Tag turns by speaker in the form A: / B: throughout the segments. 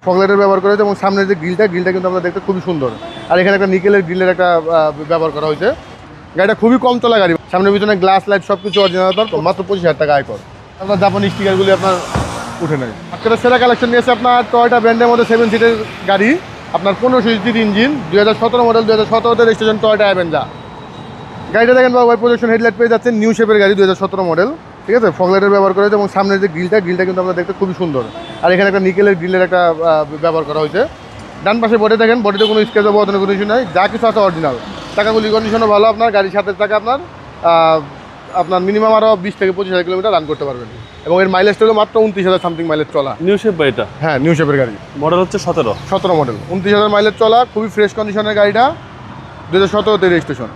A: ফগলাইটের ব্যবহার করা হয়েছে এবং সামনের যে গ্রিলটা কিন্তু আমরা দেখতে খুবই সুন্দর। আর এখানে একটা নিকেলের গ্রিলের একটা ব্যবহার করা হয়েছে। গাড়িটা খুবই কম চলা গাড়ি, সামনের পিছনে গ্লাস লাইট সব কিছু অরিজিনাল, মাত্র 25,000 টাকা আয় কর। আপনার জাপানি স্টিকারগুলি আপনার উঠে নেয়। আজকের সেরা কালেকশন নিয়েছে আপনার টয়োটা ব্র্যান্ডের মধ্যে 7 সিটের গাড়ি, আপনার 15 সিসির engine, 2017 model, 2017 registration Toyota Avenger. গাড়িটা দেখেন বাবা, প্রজেকশন হেডলাইট পেয়ে যাচ্ছেন, নিউ শেপের গাড়ি, 2017 মডেল, ঠিক আছে। ফগলাইটের ব্যবহার করা হয়েছে এবং সামনের যে গ্রিলটা কিন্তু আমরা দেখতে খুবই সুন্দর। আর এখানে একটা নিকেলের গ্রিলের একটা ব্যবহার করা হয়েছে। ডান পাশে বডি দেখেন, বডিতে কোনো স্ক্র্যাচ বা কোনো কিছু নাই, যা কিছু আছে অরিজিনাল। চাকাগুলি কন্ডিশনও ভালো, আপনার গাড়ির সাথে চাকা আপনার মিনিমাম আরও 20 থেকে 25,000 কিলোমিটার রান করতে পারবেন। এবং এর মাইলেজটা হলো মাত্র 29,000 সামথিং মাইলেজ চলা।
B: নিউ শেপ বা এটা?
A: হ্যাঁ, নিউ শেপের গাড়ি,
B: মডেল হচ্ছে
A: 17 মডেল, 29,000 মাইলেজ চলা, খুবই ফ্রেশ কন্ডিশনের গাড়িটা, 2017 রেজিস্ট্রেশন।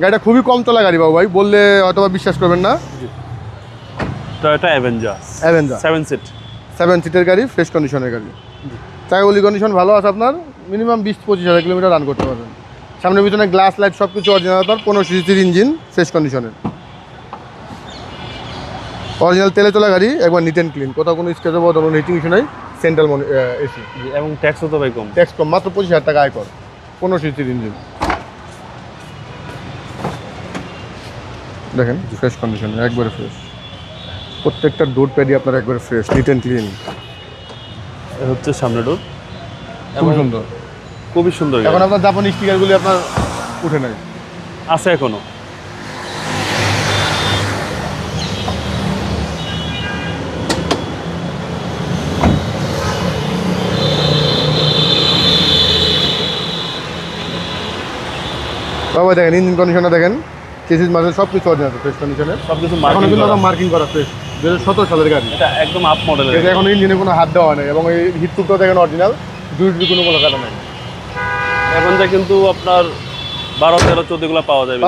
A: গাড়িটা খুবই কম চলা গাড়ি বাবু ভাই, বললে হয়তো বিশ্বাস করবেন না।
B: টয়োটা অ্যাভেঞ্জার 7 সিট,
A: 7 সিটের গাড়ি, ফ্রেশ কন্ডিশনের গাড়ি, চাকাগুলি কন্ডিশন ভালো আছে, আপনার মিনিমাম 20-25,000 কিলোমিটার রান করতে পারবেন। সামনের পিছনে গ্লাস লাইট সব কিছু অরিজিনাল, 15 সিসির ইঞ্জিন, ফ্রেশ কন্ডিশনের, অরিজিনাল তেলে চলা গাড়ি, একবার নিট অ্যান্ড ক্লিন, কোথাও কোনো স্ক্র্যাচ বা কোনো হিটিং ইস্যু নাই, সেন্ট্রাল এসি।
B: এবং ট্যাক্সও তো ভাই কম?
A: ট্যাক্স কম, মাত্র 25,000 টাকা আয় কর, 15 সিসির ইঞ্জিন। দেখেন ফ্রেশ কন্ডিশনে, একবারে ফ্রেশ, প্রত্যেকটা ডোর প্যাডই আপনার একবারে ফ্রেশ, নিট অ্যান্ড ক্লিন।
B: হচ্ছে সামনে ডোর,
A: খুবই সুন্দর,
B: খুবই সুন্দর।
A: এখন আপনার জাপানি স্টিকারগুলি আপনার উঠে নেয়,
B: আছে এখনো।
A: বাবা দেখেন ইঞ্জিন কন্ডিশনটা দেখেন, চেসিস মাঝে সব কিছু অরিজিনাল ফ্রেশ কন্ডিশনে,
B: সব কিছু
A: এখন কিন্তু মার্কিং করা ফ্রেশ, 2017 সালের গাড়ি,
B: এটা একদম আপ মডেলের।
A: এটা এখন ইঞ্জিনে কোনো হাত দেওয়া নেই এবং এই হিটপ্রুফটাও দেখেন অরিজিনাল, দুইটি কোনো কাটা নেই।
B: এখন যা কিন্তু আপনার 12, 13, 14 গুলো পাওয়া যাবে,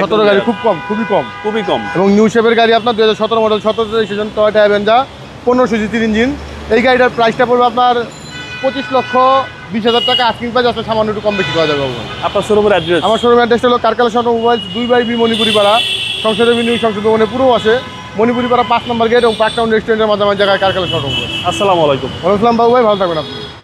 A: 17 গাড়ি খুব কম, খুবই কম। এবং নিউ শেপের গাড়ি আপনার 2017 মডেল, 17 রেজিস্ট্রেশন টয়োটা অ্যাভেঞ্জার, 15 সিসির ইঞ্জিন। এই গাড়িটার প্রাইসটা পড়বে আপনার 25,20,000 টাকা। আস্কিং প্রাইস আছে, সামান্য একটু কম বেশি করা যাবে।
B: আপনার শোরুমের অ্যাড্রেস?
A: আমার শোরুমের অ্যাড্রেসটা হলো car collection mobiles, 2/B Manipuri পাড়া, সংসদ এভিনিউ, সংসদ ভবনের পুরো আছে, মণিপুরি পাড়া 5 নম্বর গেট এবং পার্ক টাউন রেস্টুরেন্টের মাঝামাঝি জায়গায় কার কালেকশন মোবাইল।
B: আসসালামু আলাইকুম।
A: ওয়ালাইকুম আসসালাম বাবু ভাই, ভালো থাকবেন আপনি।